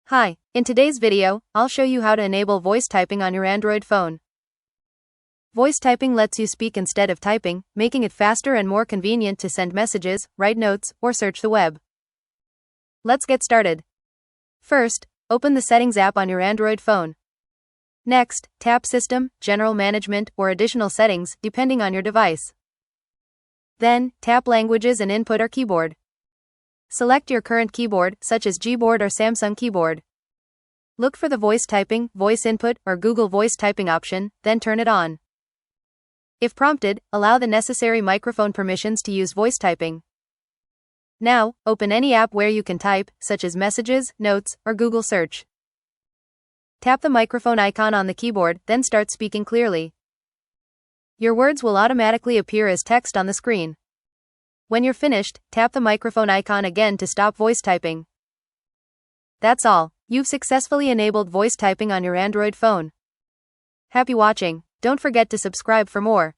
Hi, in today's video, I'll show you how to enable voice typing on your Android phone. Voice typing lets you speak instead of typing, making it faster and more convenient to send messages, write notes, or search the web. Let's get started. First, open the Settings app on your Android phone. Next, tap System, General Management, or Additional Settings, depending on your device. Then, tap Languages and Input or Keyboard. Select your current keyboard, such as Gboard or Samsung keyboard. Look for the voice typing, voice input, or Google Voice typing option, then turn it on. If prompted, allow the necessary microphone permissions to use voice typing. Now, open any app where you can type, such as Messages, Notes, or Google Search. Tap the microphone icon on the keyboard, then start speaking clearly. Your words will automatically appear as text on the screen. When you're finished, tap the microphone icon again to stop voice typing. That's all. You've successfully enabled voice typing on your Android phone. Happy watching. Don't forget to subscribe for more.